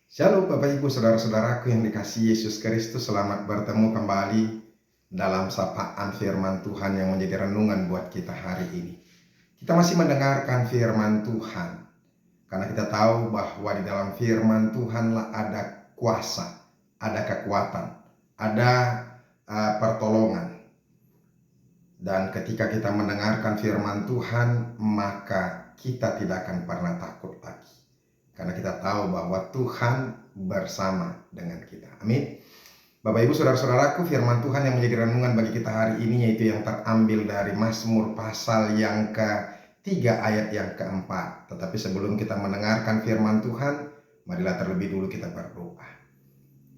Shalom Bapak Ibu Saudara-saudaraku yang dikasihi Yesus Kristus. Selamat bertemu kembali dalam sapaan firman Tuhan yang menjadi renungan buat kita hari ini. Kita masih mendengarkan firman Tuhan karena kita tahu bahwa di dalam firman Tuhanlah ada kuasa, ada kekuatan, ada pertolongan. Dan ketika kita mendengarkan firman Tuhan, maka kita tidak akan pernah takut lagi. Karena kita tahu bahwa Tuhan bersama dengan kita. Amin. Bapak Ibu Saudara-saudaraku, firman Tuhan yang menjadi renungan bagi kita hari ini yaitu yang terambil dari Mazmur pasal yang ke-3 ayat yang ke-4. Tetapi sebelum kita mendengarkan firman Tuhan, marilah terlebih dulu kita berdoa.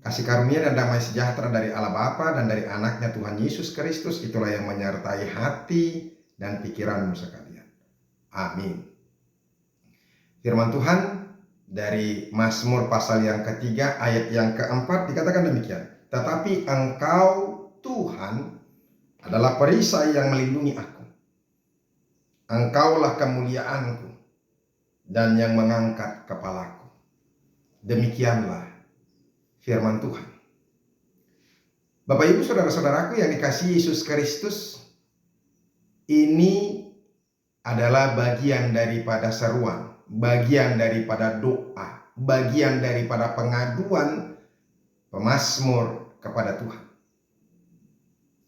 Kasih karunia dan damai sejahtera dari Allah Bapa dan dari anaknya Tuhan Yesus Kristus itulah yang menyertai hati dan pikiranmu sekalian. Amin. Firman Tuhan dari Mazmur pasal yang ke-3 ayat yang ke-4 dikatakan demikian. Tetapi Engkau Tuhan adalah perisai yang melindungi aku. Engkaulah kemuliaanku dan yang mengangkat kepalaku. Demikianlah firman Tuhan. Bapak Ibu Saudara-saudaraku yang dikasihi Yesus Kristus, ini adalah bagian daripada seruan, bagian daripada doa, bagian daripada pengaduan pemazmur kepada Tuhan.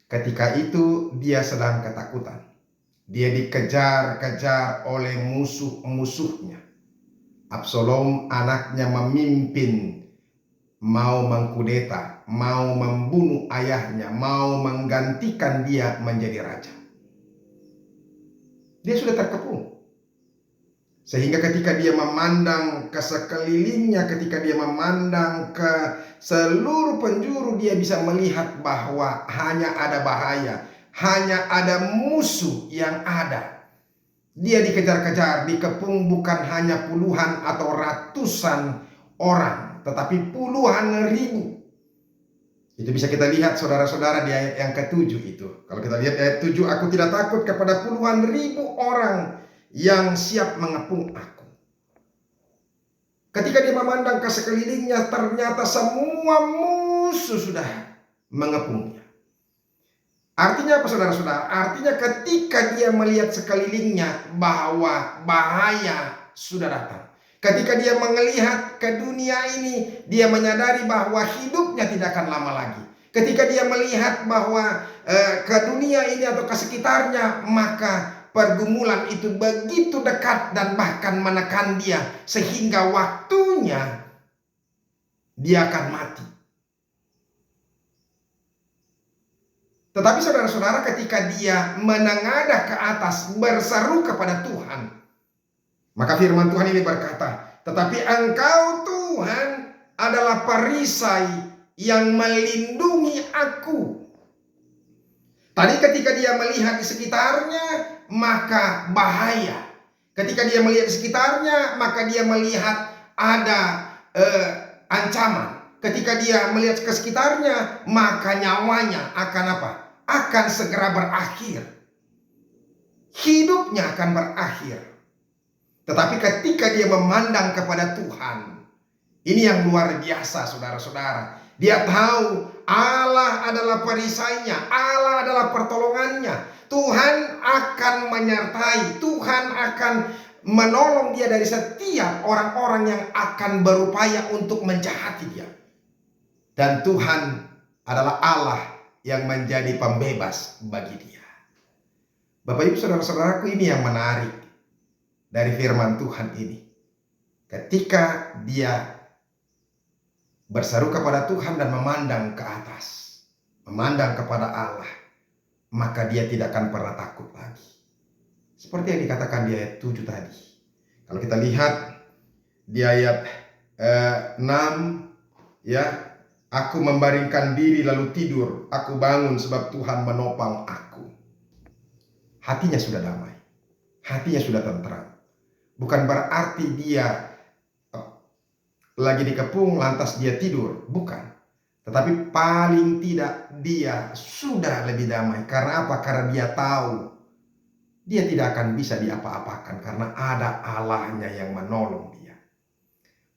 Ketika itu dia sedang ketakutan. Dia dikejar-kejar oleh musuh-musuhnya. Absalom anaknya memimpin, mau mengkudeta, mau membunuh ayahnya, mau menggantikan dia menjadi raja. Dia sudah terkepung. Sehingga ketika dia memandang ke sekelilingnya, ketika dia memandang ke seluruh penjuru, dia bisa melihat bahwa hanya ada bahaya, hanya ada musuh yang ada. Dia dikejar-kejar, dikepung bukan hanya puluhan atau ratusan orang, tetapi puluhan ribu. Itu bisa kita lihat saudara-saudara di ayat yang ke-7 itu. Kalau kita lihat ayat 7, aku tidak takut kepada puluhan ribu orang yang siap mengepung aku. Ketika dia memandang ke sekelilingnya, ternyata semua musuh sudah mengepungnya. Artinya apa saudara-saudara? Artinya ketika dia melihat sekelilingnya bahwa bahaya sudah datang. Ketika dia melihat ke dunia ini, dia menyadari bahwa hidupnya tidak akan lama lagi. Ketika dia melihat bahwa ke dunia ini atau ke sekitarnya, maka pergumulan itu begitu dekat dan bahkan menekan dia sehingga waktunya dia akan mati. Tetapi saudara-saudara, ketika dia menengadah ke atas berseru kepada Tuhan, maka firman Tuhan ini berkata, tetapi Engkau Tuhan adalah perisai yang melindungi aku. Tadi ketika dia melihat di sekitarnya, maka bahaya. Ketika dia melihat di sekitarnya, maka dia melihat ada ancaman. Ketika dia melihat ke sekitarnya, maka nyawanya akan apa? Akan segera berakhir. Hidupnya akan berakhir. Tetapi ketika dia memandang kepada Tuhan, ini yang luar biasa saudara-saudara. Dia tahu Allah adalah perisainya, Allah adalah pertolongannya. Tuhan akan menyertai, Tuhan akan menolong dia dari setiap orang-orang yang akan berupaya untuk menjahati dia. Dan Tuhan adalah Allah yang menjadi pembebas bagi dia. Bapak Ibu saudara-saudaraku, ini yang menarik dari firman Tuhan ini. Ketika dia berseru kepada Tuhan dan memandang ke atas, memandang kepada Allah, maka dia tidak akan pernah takut lagi. Seperti yang dikatakan di ayat 7 tadi. Kalau kita lihat di ayat 6, ya, aku membaringkan diri lalu tidur, aku bangun sebab Tuhan menopang aku. Hatinya sudah damai, hatinya sudah tentram. Bukan berarti dia lagi dikepung lantas dia tidur, bukan. Tetapi paling tidak dia sudah lebih damai. Karena apa? Karena dia tahu dia tidak akan bisa diapa-apakan karena ada Allahnya yang menolong dia.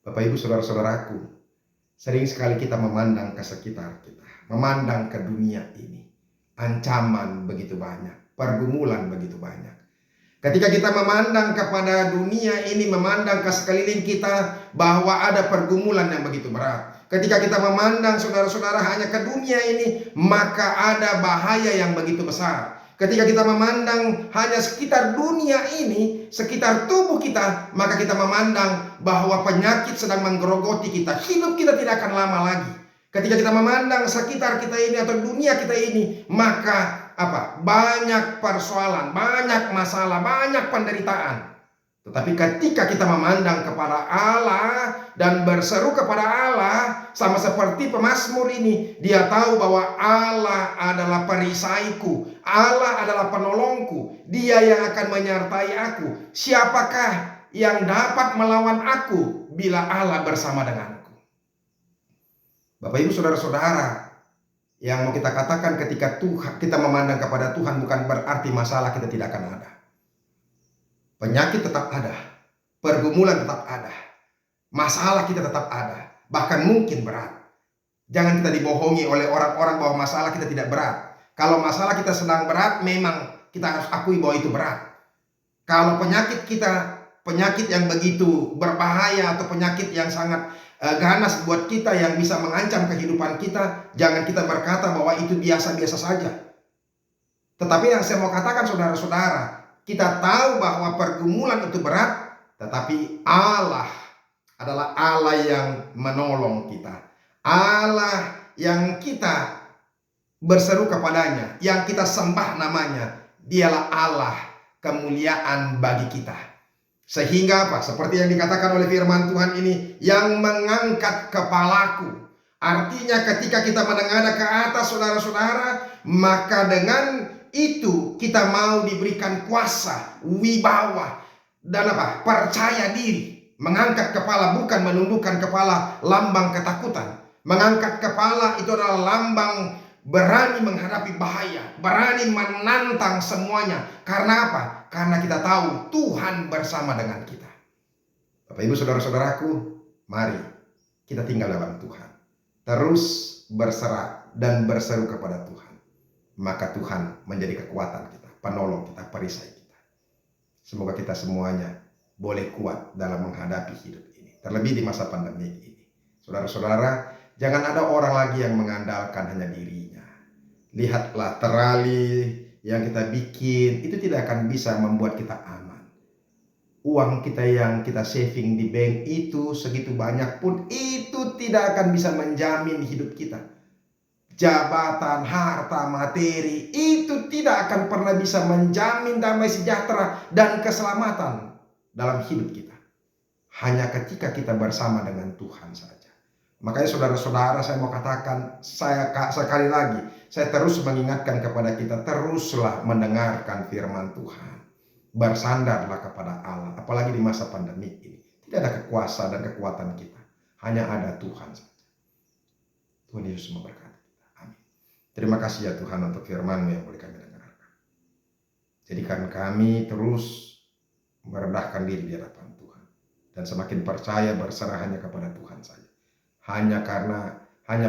Bapak Ibu saudara-saudaraku, sering sekali kita memandang ke sekitar kita, memandang ke dunia ini. Ancaman begitu banyak, pergumulan begitu banyak. Ketika kita memandang kepada dunia ini, memandang ke sekeliling kita bahwa ada pergumulan yang begitu berat. Ketika kita memandang saudara-saudara hanya ke dunia ini, maka ada bahaya yang begitu besar. Ketika kita memandang hanya sekitar dunia ini, sekitar tubuh kita, maka kita memandang bahwa penyakit sedang menggerogoti kita. Hidup kita tidak akan lama lagi. Ketika kita memandang sekitar kita ini atau dunia kita ini, maka banyak persoalan, banyak masalah, banyak penderitaan. Tetapi ketika kita memandang kepada Allah dan berseru kepada Allah, sama seperti pemazmur ini, dia tahu bahwa Allah adalah perisaiku, Allah adalah penolongku, dia yang akan menyertai aku. Siapakah yang dapat melawan aku bila Allah bersama denganku? Bapak Ibu saudara-saudara, yang mau kita katakan ketika Tuhan, kita memandang kepada Tuhan bukan berarti masalah kita tidak akan ada. Penyakit tetap ada, pergumulan tetap ada, masalah kita tetap ada, bahkan mungkin berat. Jangan kita dibohongi oleh orang-orang bahwa masalah kita tidak berat. Kalau masalah kita sedang berat, memang kita harus akui bahwa itu berat. Kalau penyakit kita, penyakit yang begitu berbahaya atau penyakit yang sangat ganas buat kita yang bisa mengancam kehidupan kita, jangan kita berkata bahwa itu biasa-biasa saja. Tetapi yang saya mau katakan saudara-saudara, kita tahu bahwa pergumulan itu berat, tetapi Allah adalah Allah yang menolong kita. Allah yang kita berseru kepadanya, yang kita sembah namanya, dialah Allah kemuliaan bagi kita. Sehingga seperti yang dikatakan oleh firman Tuhan ini, yang mengangkat kepalaku. Artinya ketika kita menengadah ke atas saudara-saudara, maka dengan itu kita mau diberikan kuasa, wibawa, dan percaya diri. Mengangkat kepala bukan menundukkan kepala, lambang ketakutan. Mengangkat kepala itu adalah lambang berani menghadapi bahaya, berani menantang semuanya. Karena apa? Karena kita tahu Tuhan bersama dengan kita. Bapak Ibu saudara-saudaraku, mari kita tinggal dalam Tuhan. Terus berserah dan berseru kepada Tuhan. Maka Tuhan menjadi kekuatan kita, penolong kita, perisai kita. Semoga kita semuanya boleh kuat dalam menghadapi hidup ini. Terlebih di masa pandemi ini. Saudara-saudara, jangan ada orang lagi yang mengandalkan hanya dirinya. Lihatlah terali yang kita bikin itu tidak akan bisa membuat kita aman. Uang kita yang kita saving di bank itu segitu banyak pun itu tidak akan bisa menjamin hidup kita. Jabatan, harta, materi itu tidak akan pernah bisa menjamin damai sejahtera dan keselamatan dalam hidup kita. Hanya ketika kita bersama dengan Tuhan saja. Makanya saudara-saudara, saya mau katakan, sekali lagi, saya terus mengingatkan kepada kita, teruslah mendengarkan firman Tuhan. Bersandarlah kepada Allah, apalagi di masa pandemi ini. Tidak ada kekuasaan dan kekuatan kita, hanya ada Tuhan saja. Tuhan Yesus memberkati kita. Amin. Terima kasih ya Tuhan untuk firman-Mu yang boleh kami dengarkan. Jadikan kami terus merendahkan diri di hadapan Tuhan. Dan semakin percaya berserah hanya kepada Tuhan saja. Hanya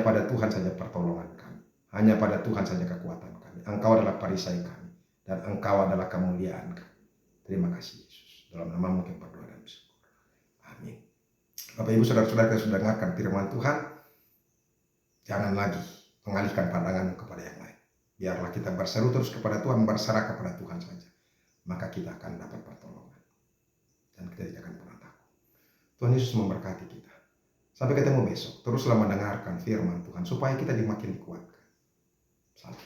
pada Tuhan saja pertolongan kami. Hanya pada Tuhan saja kekuatan kami. Engkau adalah perisai kami. Dan Engkau adalah kemuliaan kami. Terima kasih Yesus. Dalam nama mungkin berdoa dan bersyukur. Amin. Bapak Ibu saudara-saudara yang sudah dengarkan firman Tuhan, jangan lagi mengalihkan pandangan kepada yang lain. Biarlah kita berseru terus kepada Tuhan, berserah kepada Tuhan saja. Maka kita akan dapat pertolongan. Dan kita tidak akan pernah takut. Tuhan Yesus memberkati kita. Sampai ketemu besok. Teruslah mendengarkan firman Tuhan supaya kita makin dikuatkan. Salam.